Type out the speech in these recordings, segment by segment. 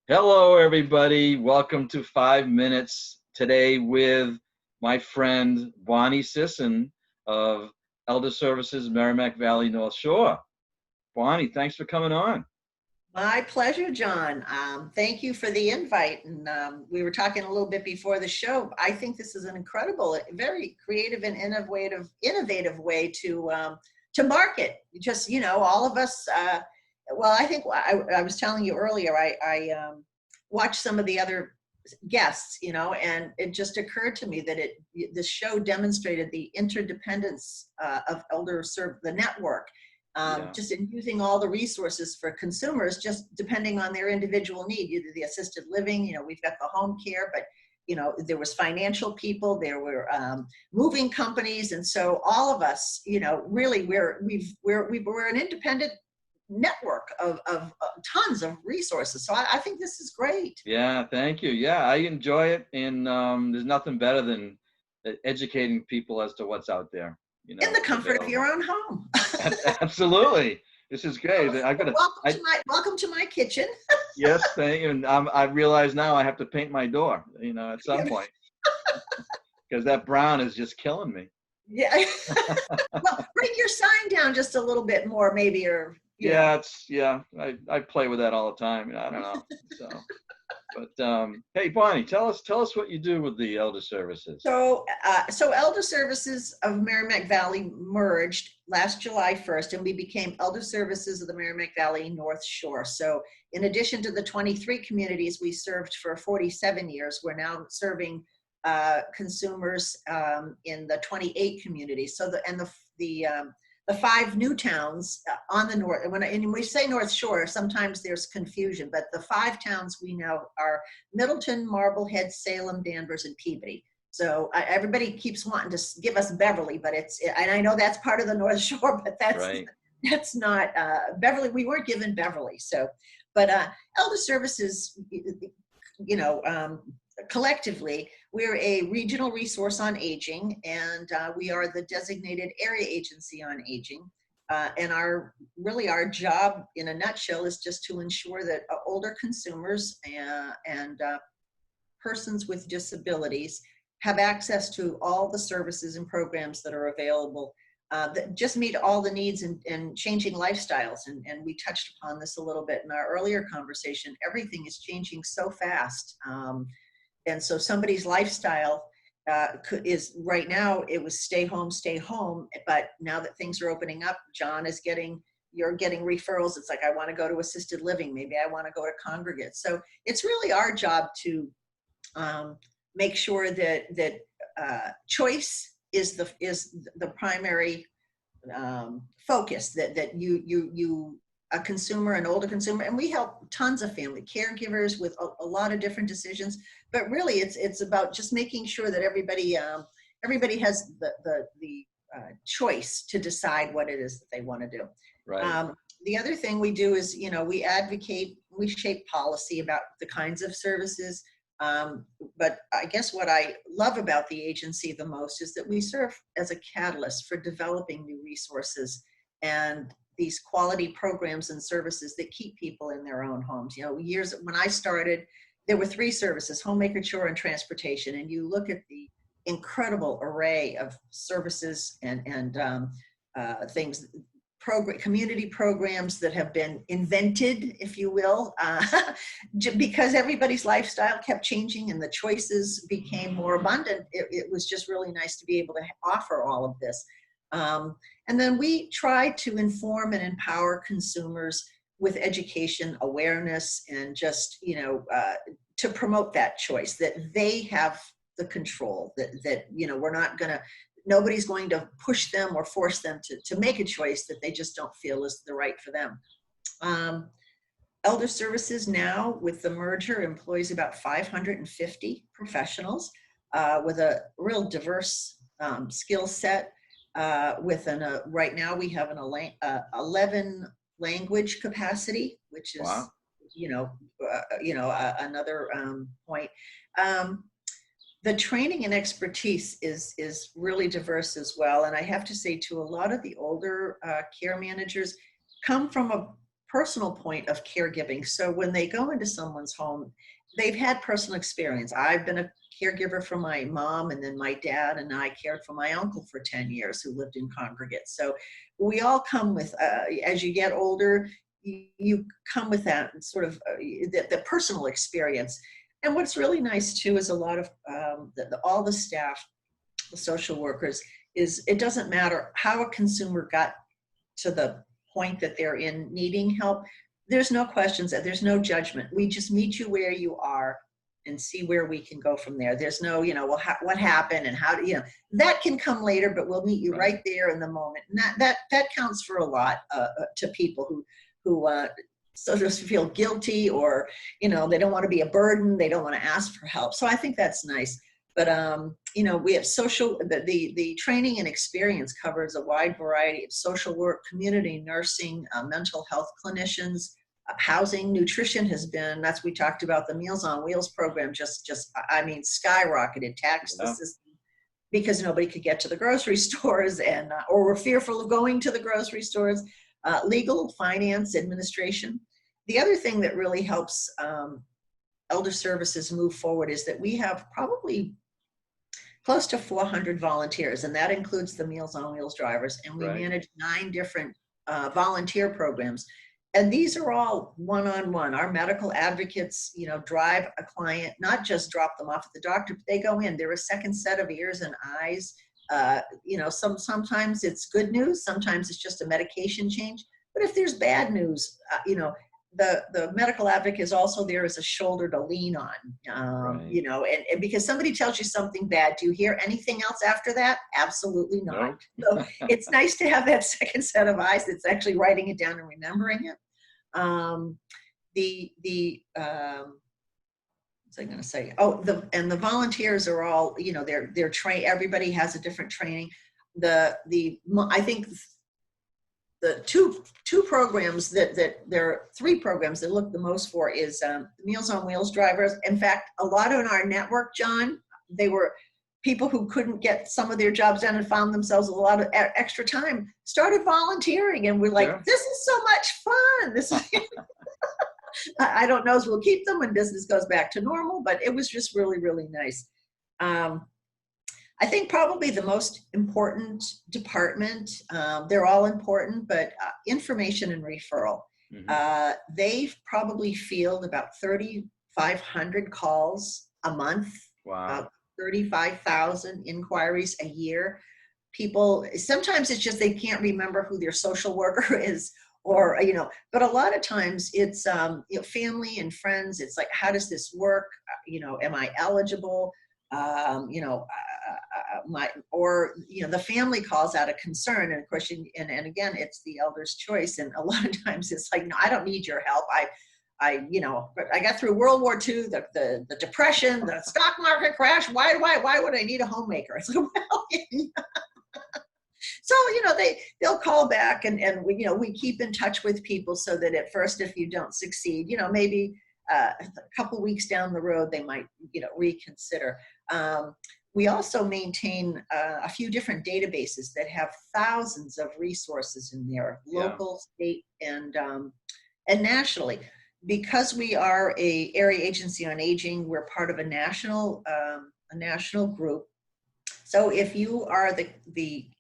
Hello, everybody. Welcome to 5 Minutes today with my friend Bonnie Sisson of Elder Services, Merrimack Valley, North Shore. Bonnie, thanks for coming on. My pleasure, John. Thank you for the invite. And we were talking a little bit before the show. I think this is an incredible, very creative and innovative way to market. Just all of us. Well, I think I was telling you earlier. I watched some of the other guests, and it just occurred to me that the show demonstrated the interdependence of the network, Yeah, just in using all the resources for consumers, just depending on their individual need, either the assisted living, we've got the home care, but there was financial people, there were moving companies. And so all of us, really we're an independent network of tons of resources. So I think this is great. yeah, thank you. Yeah, I enjoy it, and there's nothing better than educating people as to what's out there, In the comfort of your available. own home. Absolutely, this is great. I gotta, I Welcome to my kitchen. yes, thank you. And I realize now I have to paint my door, at some point, because that brown is just killing me. Yeah. Well, bring your sign down just a little bit more, maybe, or Yeah. I play with that all the time. I don't know. So, but hey, Bonnie, tell us what you do with the elder services. So Elder Services of Merrimack Valley merged last July 1st, and we became Elder Services of the Merrimack Valley North Shore. So in addition to the 23 communities we served for 47 years, we're now serving consumers in the 28 communities. So the five new towns on the north. And when we say North Shore, sometimes there's confusion, but the five towns we know are Middleton, Marblehead, Salem, Danvers, and Peabody. So everybody keeps wanting to give us Beverly, but and I know that's part of the North Shore, but Right. that's not Beverly. We weren't given Beverly. So, but Elder Services, you know, um, collectively, we're a regional resource on aging, and we are the designated area agency on aging. And our job in a nutshell is just to ensure that older consumers and persons with disabilities have access to all the services and programs that are available that just meet all the needs and changing lifestyles. And we touched upon this a little bit in our earlier conversation. Everything is changing so fast. And so somebody's lifestyle is right now, it was stay home. But now that things are opening up, you're getting referrals. It's like, I want to go to assisted living. Maybe I want to go to congregate. So it's really our job to make sure that choice is the primary focus, that you a consumer, an older consumer, and we help tons of family caregivers with a lot of different decisions. But really, it's about just making sure that everybody has the choice to decide what it is that they want to do. Right. Um, the other thing we do is, we advocate, we shape policy about the kinds of services. But I guess what I love about the agency the most is that we serve as a catalyst for developing new resources and these quality programs and services that keep people in their own homes. Years when I started, there were three services: homemaker, chore, and transportation. And you look at the incredible array of services and things, community programs that have been invented, if you will, because everybody's lifestyle kept changing and the choices became more abundant. It was just really nice to be able to offer all of this. And then we try to inform and empower consumers with education, awareness, and just, to promote that choice, that they have the control, that we're not going to, nobody's going to push them or force them to make a choice that they just don't feel is the right for them. Elder Services now, with the merger, employs about 550 professionals with a real diverse skill set. Right now we have an 11 language capacity, which is, Wow. another point. The training and expertise is really diverse as well. And I have to say, too, a lot of the older care managers come from a personal point of caregiving. So when they go into someone's home, they've had personal experience. I've been a caregiver for my mom, and then my dad and I cared for my uncle for 10 years who lived in Congregate. So we all come with, as you get older, you come with that sort of the personal experience. And what's really nice too is a lot of all the staff, the social workers, is it doesn't matter how a consumer got to the point that they're in needing help. There's no questions, there's no judgment. We just meet you where you are and see where we can go from there. There's no, well, what happened and how do, that can come later, but we'll meet you right there in the moment. And that counts for a lot to people who so just feel guilty, or, they don't want to be a burden. They don't want to ask for help. So I think that's nice. But, we have the training and experience covers a wide variety of social work, community nursing, mental health clinicians, housing, nutrition has been, we talked about the Meals on Wheels program, skyrocketed, taxed the system because nobody could get to the grocery stores or were fearful of going to the grocery stores, legal, finance, administration. The other thing that really helps elder services move forward is that we have probably close to 400 volunteers, and that includes the Meals on Wheels drivers, and we manage 9 different volunteer programs. And these are all one-on-one. Our medical advocates, drive a client, not just drop them off at the doctor, but they go in. They're a second set of ears and eyes. Sometimes it's good news. Sometimes it's just a medication change. But if there's bad news, the medical advocate is also there as a shoulder to lean on, and because somebody tells you something bad, do you hear anything else after that? Absolutely not. No. So it's nice to have that second set of eyes that's actually writing it down and remembering it. What's I going to say? The volunteers are all, they're trained. Everybody has a different training. I think the two programs that there are 3 programs that look the most for is the Meals on Wheels drivers. In fact, a lot in our network, John, they were people who couldn't get some of their jobs done and found themselves with a lot of extra time, started volunteering, and we're like, this is so much fun. This is I don't know if we'll keep them when business goes back to normal, but it was just really, really nice. I think probably the most important department, they're all important, but information and referral. They probably field about 3,500 calls a month, about 35,000 inquiries a year. People, sometimes it's just they can't remember who their social worker is, or, but a lot of times it's family and friends. It's like, how does this work? Am I eligible? The family calls out a concern, and of course, and again, it's the elder's choice. And a lot of times it's like, no, I don't need your help. But I got through World War II, the Depression, the stock market crash. Why would I need a homemaker? It's like, well, so, they'll call back, and we keep in touch with people so that at first, if you don't succeed, maybe a couple weeks down the road, they might, reconsider. We also maintain a few different databases that have thousands of resources in there, local, state, and nationally. Because we are a area agency on aging, we're part of a national group. So if you are the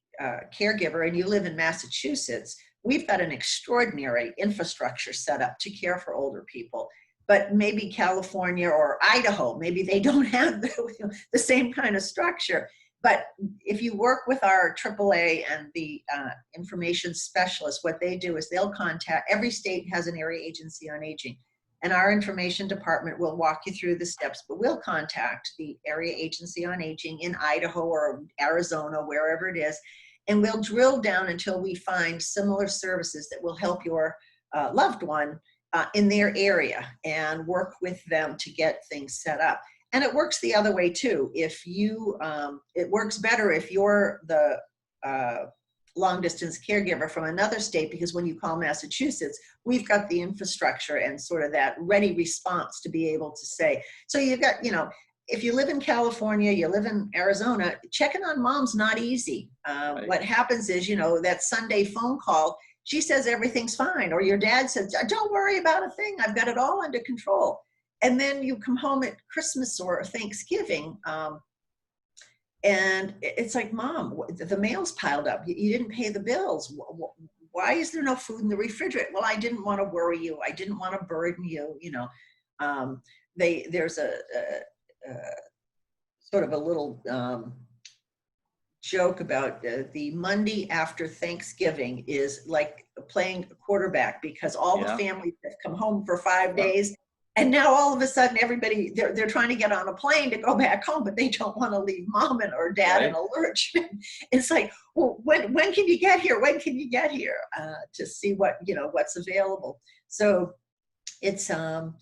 caregiver and you live in Massachusetts, we've got an extraordinary infrastructure set up to care for older people. But maybe California or Idaho, maybe they don't have the same kind of structure. But if you work with our AAA and the information specialists, what they do is they'll contact, every state has an area agency on aging, and our information department will walk you through the steps, but we'll contact the area agency on aging in Idaho or Arizona, wherever it is, and we'll drill down until we find similar services that will help your loved one in their area, and work with them to get things set up. And it works the other way too. If you, it works better if you're the long distance caregiver from another state, because when you call Massachusetts, we've got the infrastructure and sort of that ready response to be able to say, so you've got, if you live in California, you live in Arizona, checking on mom's not easy. What happens is, that Sunday phone call, she says everything's fine, or your dad says, don't worry about a thing, I've got it all under control. And then you come home at Christmas or Thanksgiving, and it's like, Mom, the mail's piled up. You didn't pay the bills. Why is there no food in the refrigerator? Well, I didn't want to worry you. I didn't want to burden you. There's a sort of a little joke about the Monday after Thanksgiving is like playing quarterback, because all the families have come home for 5 days. And now all of a sudden everybody, they're trying to get on a plane to go back home, but they don't want to leave Mom or Dad in a lurch. It's like, well, when can you get here? When can you get here to see what's available? So it's, and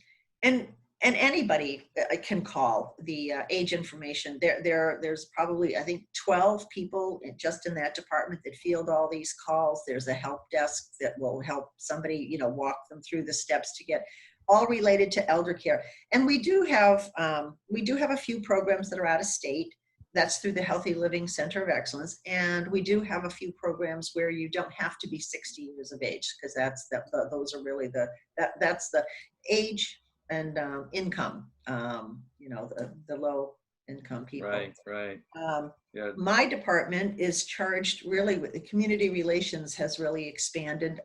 anybody can call the age information. There's probably, I think, 12 people just in that department that field all these calls. There's a help desk that will help somebody, walk them through the steps to get, all related to elder care. And we do have a few programs that are out of state. That's through the Healthy Living Center of Excellence. And we do have a few programs where you don't have to be 60 years of age, because those are really that's the age and income, the low income people. Right. My department is charged really with the community relations, has really expanded.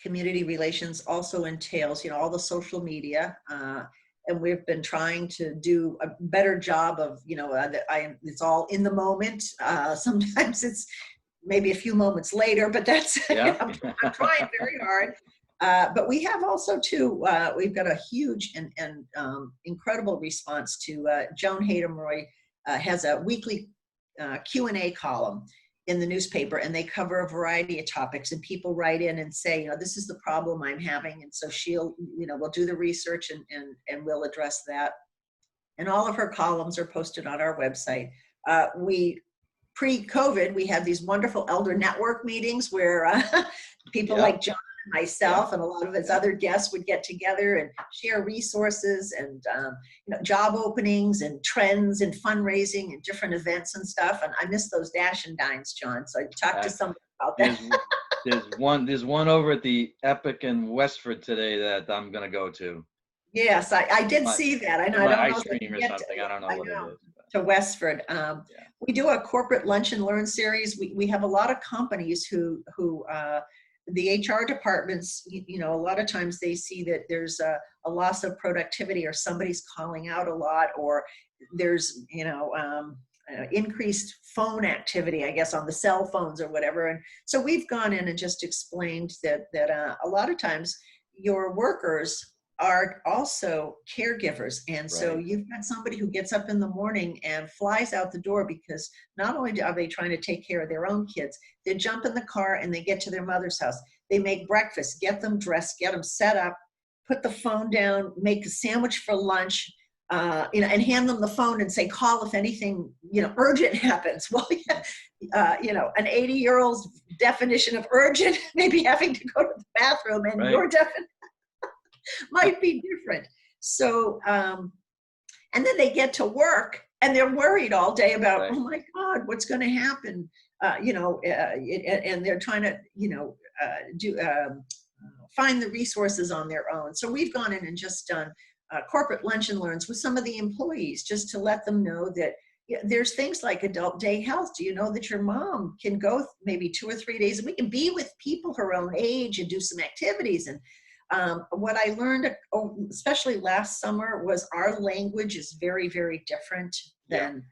Community relations also entails, all the social media, and we've been trying to do a better job of, it's all in the moment. Sometimes it's maybe a few moments later, but that's, I'm trying very hard. But we have also too, we've got a huge and incredible response to Joan Hayden-Roy has a weekly Q&A column in the newspaper, and they cover a variety of topics, and people write in and say, this is the problem I'm having. And so she'll, we'll do the research and we'll address that. And all of her columns are posted on our website. Pre-COVID, we had these wonderful elder network meetings where people like John and myself and a lot of his other guests would get together and share resources and job openings and trends and fundraising and different events and stuff. And I miss those dash and dines, John. So I talked to somebody about that. There's one over at the Epic in Westford today that I'm gonna go to. Yes, I did see that. I know. I don't know ice cream or something. I don't know what it is. To Westford. We do a corporate lunch and learn series. We have a lot of companies who the HR departments, a lot of times they see that there's a loss of productivity, or somebody's calling out a lot, or there's, increased phone activity, I guess, on the cell phones or whatever. And so we've gone in and just explained that a lot of times your workers are also caregivers. And so you've got somebody who gets up in the morning and flies out the door, because not only are they trying to take care of their own kids, they jump in the car and they get to their mother's house. They make breakfast, get them dressed, get them set up, put the phone down, make a sandwich for lunch, and hand them the phone and say, call if anything, urgent happens. Well, an 80-year-old's definition of urgent, maybe having to go to the bathroom, and your definition might be different. So, and then they get to work and they're worried all day about, oh my God, what's going to happen? And they're trying to, find the resources on their own. So we've gone in and just done corporate lunch and learns with some of the employees, just to let them know that there's things like adult day health. Do you know that your mom can go maybe 2 or 3 days a week and be with people her own age and do some activities? And what I learned, especially last summer, was our language is very, very different than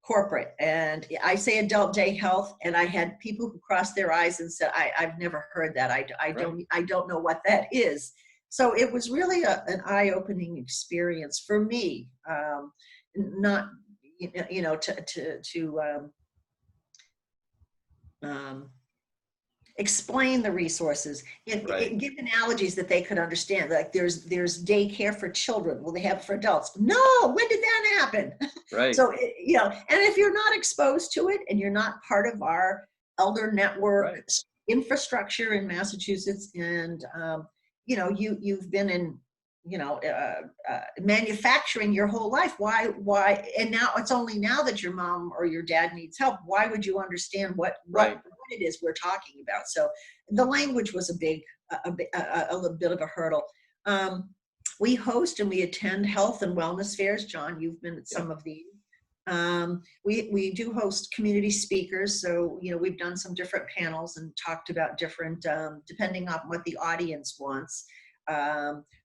corporate. And I say adult day health, and I had people who crossed their eyes and said, I've never heard that. I don't know what that is. So it was really an eye-opening experience for me, not, explain the resources, give analogies that they could understand. Like there's daycare for children. Well, they have it for adults. No, when did that happen? Right. So, and if you're not exposed to it and you're not part of our elder network infrastructure in Massachusetts, and, you've been in, manufacturing your whole life, why, and now it's only now that your mom or your dad needs help. Why would you understand what it is we're talking about. So the language was a little bit of a hurdle. We host and we attend health and wellness fairs. John, you've been at some of these. We do host community speakers. So, we've done some different panels and talked about different, depending on what the audience wants.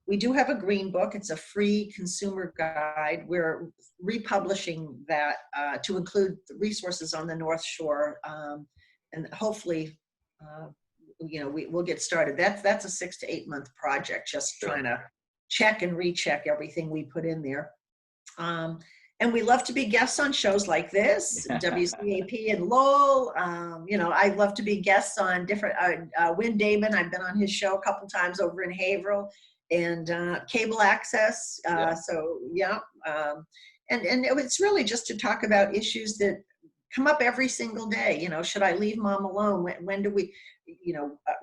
We do have a green book. It's a free consumer guide. We're republishing that to include the resources on the North Shore. And hopefully, we'll get started. That's a 6 to 8 month project, just trying to check and recheck everything we put in there. And we love to be guests on shows like this, WCAP and Lowell. I love to be guests on different, Win Damon, I've been on his show a couple times over in Haverhill, and cable access. So, and it's really just to talk about issues that come up every single day. Should I leave mom alone? When do we,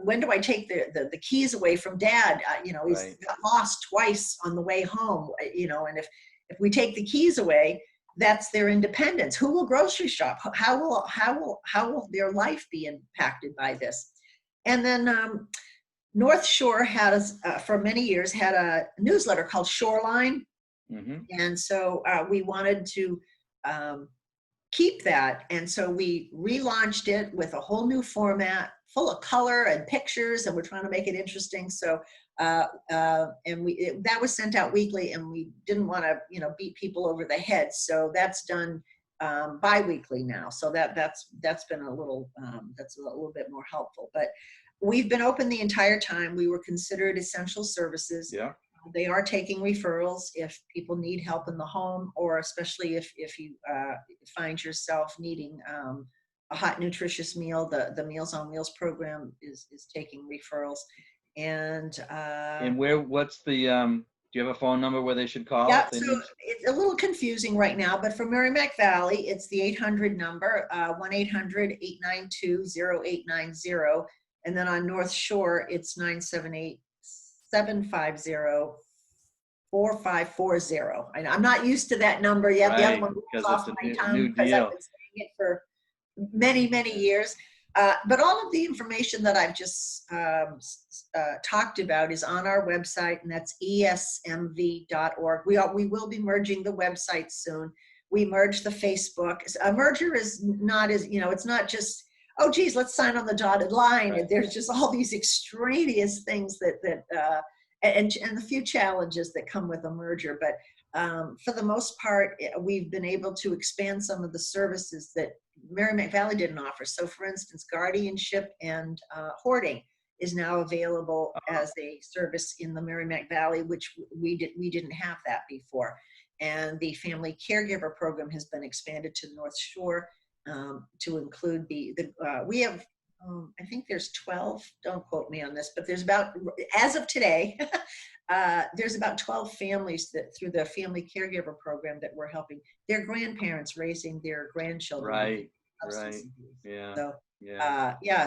when do I take the keys away from dad? He's got lost twice on the way home, and if we take the keys away, that's their independence. Who will grocery shop? How will their life be impacted by this? And then North Shore has, for many years, had a newsletter called Shoreline. Mm-hmm. And so we wanted to keep that. And so we relaunched it with a whole new format, full of color and pictures, and we're trying to make it interesting. So, that was sent out weekly, and we didn't want to, beat people over the head. So that's done bi-weekly now. So that's been a little, that's a little bit more helpful. But we've been open the entire time. We were considered essential services. Yeah. They are taking referrals if people need help in the home, or especially if you find yourself needing a hot, nutritious meal. The Meals on Wheels program is taking referrals. And what's the do you have a phone number where they should call? Yeah, so it's a little confusing right now, but for Merrimack Valley, it's the 800 number, 1-800-892-0890. And then on North Shore, it's 978-750-4540. And I'm not used to that number yet. Right, the other one was off my tongue because I've been saying it for many, many years. But all of the information that I've just talked about is on our website, and that's esmv.org. We will be merging the website soon. We merged the Facebook. A merger is not as, it's not just, oh, geez, let's sign on the dotted line. Right. There's just all these extraneous things and the few challenges that come with a merger. But for the most part, we've been able to expand some of the services that Merrimack Valley didn't offer. So for instance, guardianship and hoarding is now available as a service in the Merrimack Valley, which we didn't have that before. And the family caregiver program has been expanded to the North Shore to include we have, I think there's 12, don't quote me on this, but there's about, as of today, there's about 12 families that through the family caregiver program that we're helping their grandparents raising their grandchildren. Right. Yeah. So,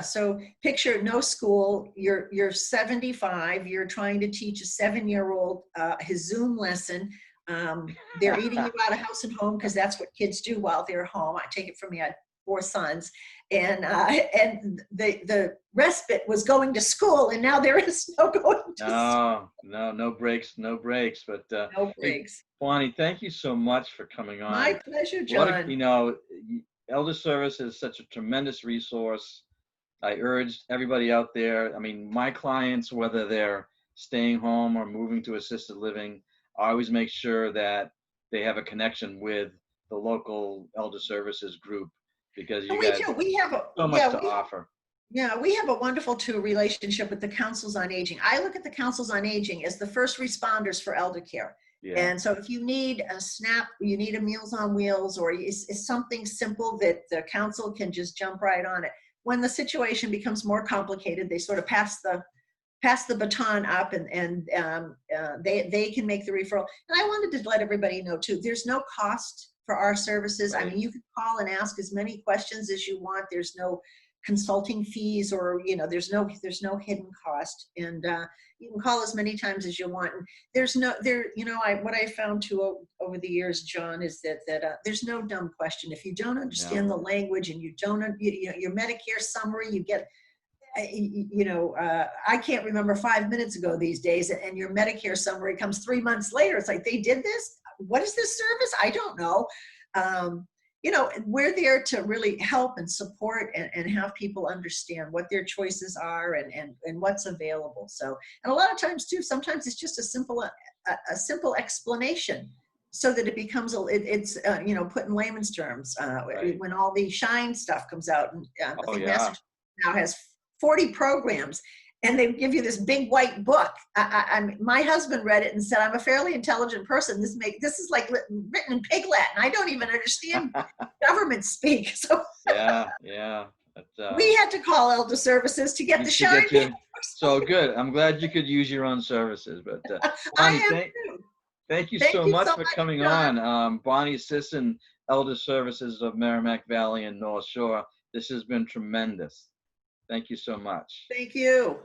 so picture no school, you're 75, you're trying to teach a 7-year-old his Zoom lesson. They're eating you out of house and home because that's what kids do while they're home. I take it from me, I had 4 sons, and the respite was going to school, and now there is no going to school. No breaks. But no breaks. Hey, Bonnie, thank you so much for coming on. My pleasure, John. Elder Service is such a tremendous resource. I urge everybody out there. I mean, my clients, whether they're staying home or moving to assisted living, I always make sure that they have a connection with the local Elder Services group, because you guys have so much to offer. Yeah, we have a wonderful relationship with the councils on aging. I look at the councils on aging as the first responders for elder care. Yeah. And so if you need a SNAP, you need a Meals on Wheels, or it's something simple that the council can just jump right on it. When the situation becomes more complicated, they sort of pass the baton up, and they can make the referral. And I wanted to let everybody know too, there's no cost for our services. Right. I mean, you can call and ask as many questions as you want. There's no consulting fees, or there's no hidden cost, and you can call as many times as you want. And there's no there what I found too over the years, John, is that there's no dumb question. If you don't Yeah. understand the language and you don't your Medicare summary, you get I can't remember 5 minutes ago these days, and your Medicare summary comes 3 months later. It's like, they did this? What is this service? I don't know. We're there to really help and support, and have people understand what their choices are, and what's available. So, and a lot of times too, sometimes it's just a simple explanation, so that it becomes it's put in layman's terms. Right. When all the Shine stuff comes out, and I Oh think yeah. Massachusetts now has 40 programs, and they give you this big white book. My husband read it and said, "I'm a fairly intelligent person. This is like written in Pig Latin. I don't even understand government speak." So Yeah. Yeah. But, we had to call Elder Services to get the to Shine get you. papers. So good. I'm glad you could use your own services. But I Bonnie, am too. thank you Thank so you so much for much, coming John. on. Bonnie Sisson, Elder Services of Merrimack Valley and North Shore. This has been tremendous. Thank you so much. Thank you.